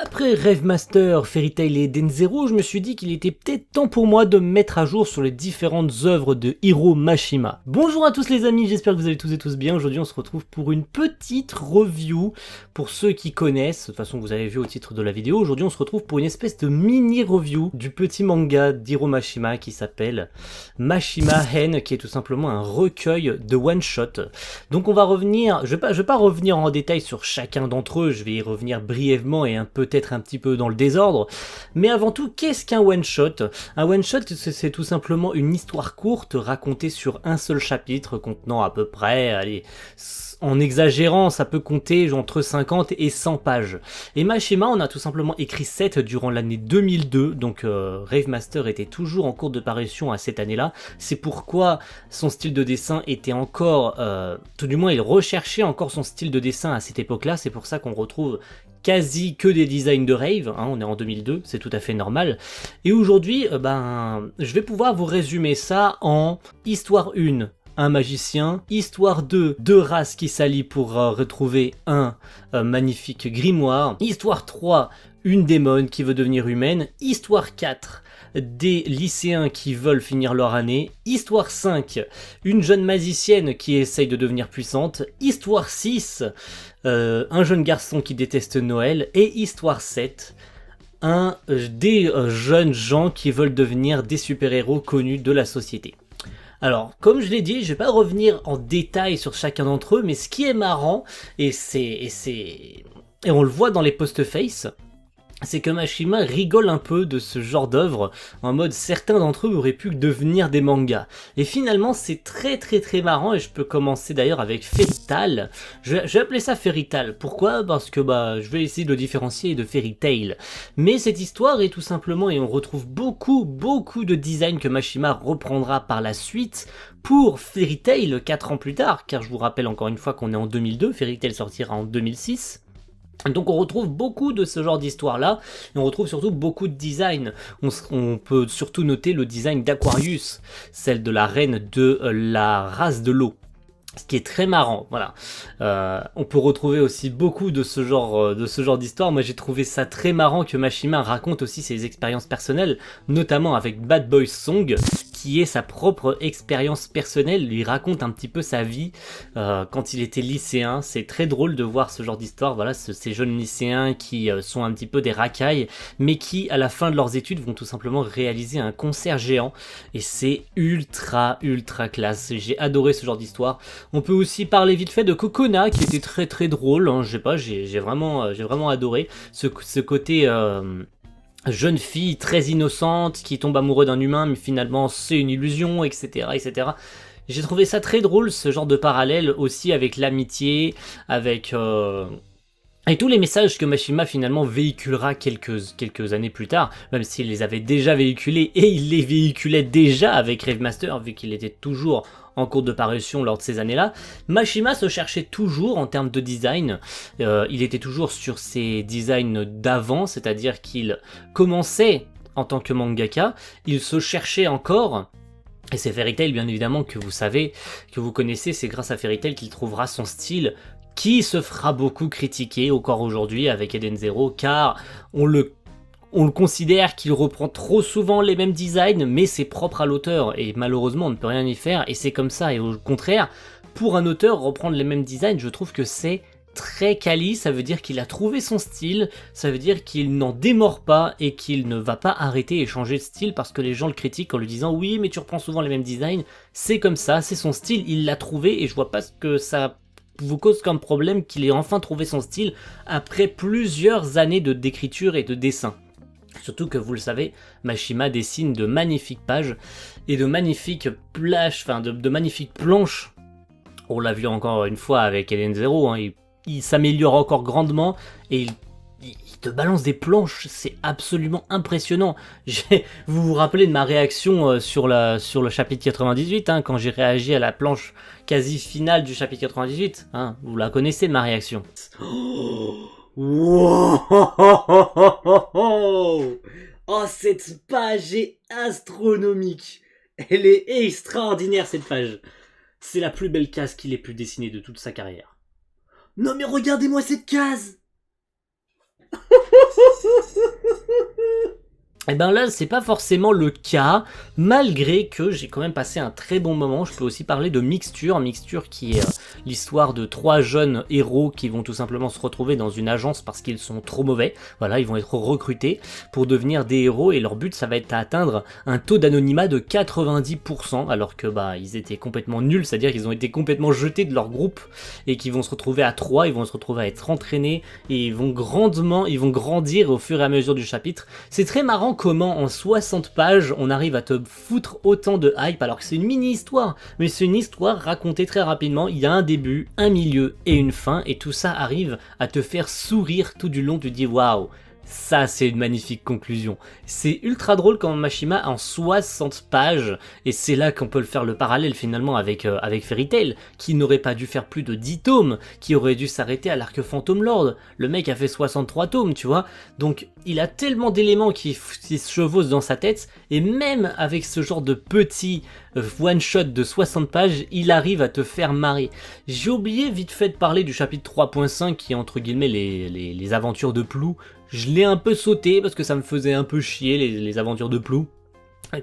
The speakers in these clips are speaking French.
Après Rêvemaster, Fairy Tail et Eden Zero, je me suis dit qu'il était peut-être temps pour moi de me mettre à jour sur les différentes œuvres de Hiro Mashima. Bonjour à tous les amis, j'espère que vous allez tous et tous bien. Aujourd'hui on se retrouve pour une petite review pour ceux qui connaissent. De toute façon vous avez vu au titre de la vidéo, aujourd'hui on se retrouve pour une espèce de mini review du petit manga d'Hiro Mashima qui s'appelle Mashima Hen, qui est tout simplement un recueil de one shot. Donc on va revenir, je vais pas revenir en détail sur chacun d'entre eux, je vais y revenir brièvement et peut-être un petit peu dans le désordre, mais avant tout, qu'est-ce qu'un one-shot? Un one-shot, c'est tout simplement une histoire courte racontée sur un seul chapitre, contenant à peu près, allez, en exagérant, ça peut compter entre 50 et 100 pages. Et Mashima en a tout simplement écrit 7 durant l'année 2002, donc Rêvemaster était toujours en cours de parution à cette année-là, c'est pourquoi son style de dessin était encore, tout du moins il recherchait encore son style de dessin à cette époque-là, c'est pour ça qu'on retrouve quasi que des designs de Rave, hein, on est en 2002, c'est tout à fait normal. Et aujourd'hui, je vais pouvoir vous résumer ça en Histoire 1, un magicien, Histoire 2, deux races qui s'allient pour retrouver un magnifique grimoire, Histoire 3, une démone qui veut devenir humaine, Histoire 4, des lycéens qui veulent finir leur année, Histoire 5, une jeune magicienne qui essaye de devenir puissante, Histoire 6, un jeune garçon qui déteste Noël, et Histoire 7, des jeunes gens qui veulent devenir des super-héros connus de la société. Alors, comme je l'ai dit, je vais pas revenir en détail sur chacun d'entre eux, mais ce qui est marrant, et on le voit dans les post-face, c'est que Mashima rigole un peu de ce genre d'œuvre, en mode certains d'entre eux auraient pu devenir des mangas. Et finalement c'est très marrant, et je peux commencer d'ailleurs avec Fairy Tail. Je vais appeler ça Fairy Tail. Pourquoi? Parce que je vais essayer de le différencier de Fairy Tail. Mais cette histoire est tout simplement, et on retrouve beaucoup de designs que Mashima reprendra par la suite pour Fairy Tail 4 ans plus tard, car je vous rappelle encore une fois qu'on est en 2002, Fairy Tail sortira en 2006. Donc on retrouve beaucoup de ce genre d'histoire là, et on retrouve surtout beaucoup de design. On peut surtout noter le design d'Aquarius, celle de la reine de la race de l'eau. Ce qui est très marrant, voilà. On peut retrouver aussi beaucoup de ce genre d'histoire. Moi j'ai trouvé ça très marrant que Mashima raconte aussi ses expériences personnelles, notamment avec Bad Boy Song, qui est sa propre expérience personnelle. Il raconte un petit peu sa vie quand il était lycéen. C'est très drôle de voir ce genre d'histoire, voilà, ces jeunes lycéens qui sont un petit peu des racailles, mais qui à la fin de leurs études vont tout simplement réaliser un concert géant, et c'est ultra classe. J'ai adoré ce genre d'histoire. On peut aussi parler vite fait de Kokona, qui était très drôle, hein, je sais pas, j'ai vraiment adoré ce côté jeune fille très innocente qui tombe amoureuse d'un humain, mais finalement c'est une illusion, etc. J'ai trouvé ça très drôle, ce genre de parallèle aussi avec l'amitié, avec et tous les messages que Mashima finalement véhiculera quelques années plus tard, même s'il les avait déjà véhiculés, et il les véhiculait déjà avec Rêvemaster, vu qu'il était toujours en cours de parution lors de ces années-là. Mashima se cherchait toujours en termes de design, il était toujours sur ses designs d'avant, c'est-à-dire qu'il commençait en tant que mangaka, il se cherchait encore. Et c'est Fairy Tail bien évidemment que vous savez, que vous connaissez, c'est grâce à Fairy Tail qu'il trouvera son style, qui se fera beaucoup critiquer encore aujourd'hui avec Eden Zero, car on le considère qu'il reprend trop souvent les mêmes designs, mais c'est propre à l'auteur, et malheureusement on ne peut rien y faire, et c'est comme ça. Et au contraire, pour un auteur, reprendre les mêmes designs, je trouve que c'est très quali, ça veut dire qu'il a trouvé son style, ça veut dire qu'il n'en démord pas, et qu'il ne va pas arrêter et changer de style parce que les gens le critiquent en lui disant oui mais tu reprends souvent les mêmes designs. C'est comme ça, c'est son style, il l'a trouvé, et je vois pas ce que ça vous cause comme problème qu'il ait enfin trouvé son style après plusieurs années d'écriture et de dessin. Surtout que vous le savez, Mashima dessine de magnifiques pages et de magnifiques plages, de magnifiques planches. On l'a vu encore une fois avec Eden Zero, hein, il s'améliore encore grandement, et il te balance des planches, c'est absolument impressionnant. Vous vous rappelez de ma réaction sur le chapitre 98, hein, quand j'ai réagi à la planche quasi finale du chapitre 98, hein, vous la connaissez ma réaction. Wow. Oh, cette page est astronomique. Elle est extraordinaire, cette page. C'est la plus belle case qu'il ait pu dessiner de toute sa carrière. Non mais regardez-moi cette case. Et ben là, c'est pas forcément le cas, malgré que j'ai quand même passé un très bon moment. Je peux aussi parler de Mixture, Mixture qui est l'histoire de 3 jeunes héros qui vont tout simplement se retrouver dans une agence parce qu'ils sont trop mauvais. Voilà, ils vont être recrutés pour devenir des héros et leur but ça va être d'atteindre un taux d'anonymat de 90%, alors que bah ils étaient complètement nuls, c'est-à-dire qu'ils ont été complètement jetés de leur groupe et qu'ils vont se retrouver à 3, ils vont se retrouver à être entraînés et ils vont grandir au fur et à mesure du chapitre. C'est très marrant comment en 60 pages on arrive à te foutre autant de hype alors que c'est une mini-histoire, mais c'est une histoire racontée très rapidement, il y a un début, un milieu et une fin et tout ça arrive à te faire sourire tout du long, tu te dis waouh, ça c'est une magnifique conclusion. C'est ultra drôle quand Mashima en 60 pages, et c'est là qu'on peut le faire le parallèle finalement avec Fairy Tail, qui n'aurait pas dû faire plus de 10 tomes, qui aurait dû s'arrêter à l'arc Phantom Lord. Le mec a fait 63 tomes, tu vois, donc il a tellement d'éléments qui se chevauchent dans sa tête, et même avec ce genre de petit one-shot de 60 pages, il arrive à te faire marrer. J'ai oublié vite fait de parler du chapitre 3.5 qui est entre guillemets les aventures de Plou. Je l'ai un peu sauté parce que ça me faisait un peu chier les aventures de Plou.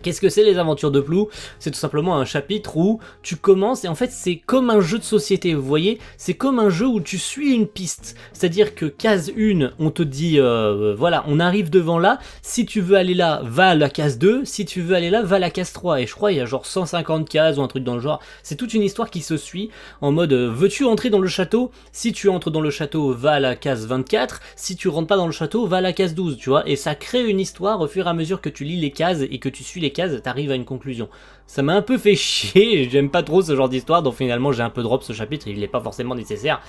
Qu'est-ce que c'est les aventures de Plou? C'est tout simplement un chapitre où tu commences et en fait c'est comme un jeu de société, vous voyez? C'est comme un jeu où tu suis une piste, c'est-à-dire que case 1, on te dit voilà, on arrive devant là, si tu veux aller là, va à la case 2, si tu veux aller là, va à la case 3, et je crois il y a genre 150 cases ou un truc dans le genre, c'est toute une histoire qui se suit en mode veux-tu entrer dans le château? Si tu entres dans le château, va à la case 24, si tu rentres pas dans le château, va à la case 12, tu vois? Et ça crée une histoire au fur et à mesure que tu lis les cases et que tu suis les cases, t'arrives à une conclusion. Ça m'a un peu fait chier, j'aime pas trop ce genre d'histoire, donc finalement j'ai un peu drop ce chapitre, il est pas forcément nécessaire.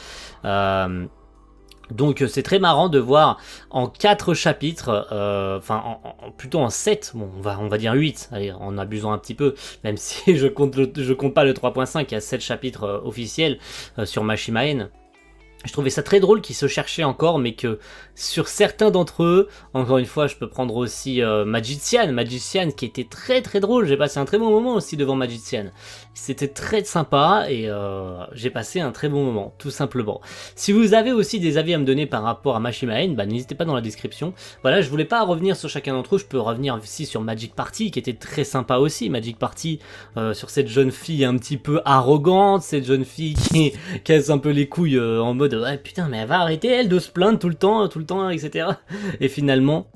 Donc c'est très marrant de voir en 4 chapitres, enfin plutôt en 7, bon on va dire 8, allez, en abusant un petit peu, même si je compte pas le 3.5, il y a 7 chapitres officiels sur Mashima N. Je trouvais ça très drôle qu'ils se cherchaient encore, mais que sur certains d'entre eux, encore une fois, je peux prendre aussi Magician qui était très très drôle. J'ai passé un très bon moment aussi devant Magician. C'était très sympa et j'ai passé un très bon moment, tout simplement. Si vous avez aussi des avis à me donner par rapport à Mashima N, bah, n'hésitez pas dans la description. Voilà, je voulais pas revenir sur chacun d'entre eux, je peux revenir aussi sur Magic Party, qui était très sympa aussi. Magic Party, sur cette jeune fille un petit peu arrogante, cette jeune fille qui casse un peu les couilles en mode ouais putain mais elle va arrêter elle de se plaindre tout le temps etc. Et finalement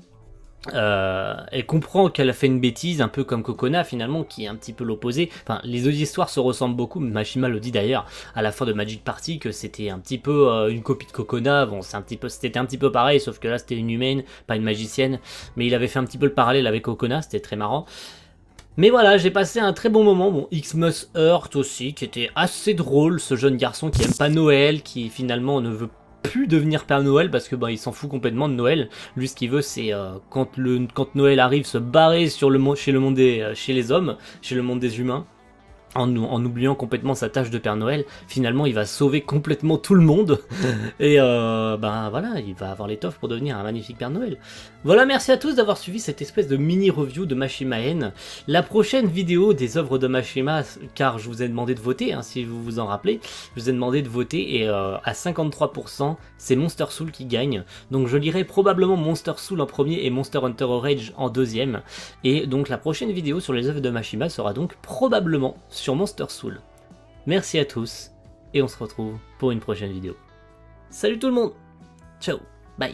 elle comprend qu'elle a fait une bêtise, un peu comme Kokona finalement, qui est un petit peu l'opposé. Enfin, les deux histoires se ressemblent beaucoup. Mashima le dit d'ailleurs à la fin de Magic Party que c'était un petit peu une copie de Kokona. Bon, c'était un petit peu pareil, sauf que là c'était une humaine, pas une magicienne. Mais il avait fait un petit peu le parallèle avec Kokona, c'était très marrant. Mais voilà, j'ai passé un très bon moment. Bon, Xmas Heart aussi, qui était assez drôle, ce jeune garçon qui aime pas Noël, qui finalement ne veut plus devenir Père Noël parce que il s'en fout complètement de Noël. Lui, ce qu'il veut, c'est quand Noël arrive, se barrer chez le monde chez les hommes, chez le monde des humains. En oubliant complètement sa tâche de Père Noël, finalement il va sauver complètement tout le monde et voilà, il va avoir l'étoffe pour devenir un magnifique Père Noël. Voilà, merci à tous d'avoir suivi cette espèce de mini review de Mashima N. La prochaine vidéo des œuvres de Mashima, car je vous ai demandé de voter, hein, si vous vous en rappelez, je vous ai demandé de voter et à 53% c'est Monster Soul qui gagne. Donc je lirai probablement Monster Soul en premier et Monster Hunter Rage en deuxième. Et donc la prochaine vidéo sur les œuvres de Mashima sera donc probablement sur Monster Soul. Merci à tous, et on se retrouve pour une prochaine vidéo. Salut tout le monde, ciao, bye.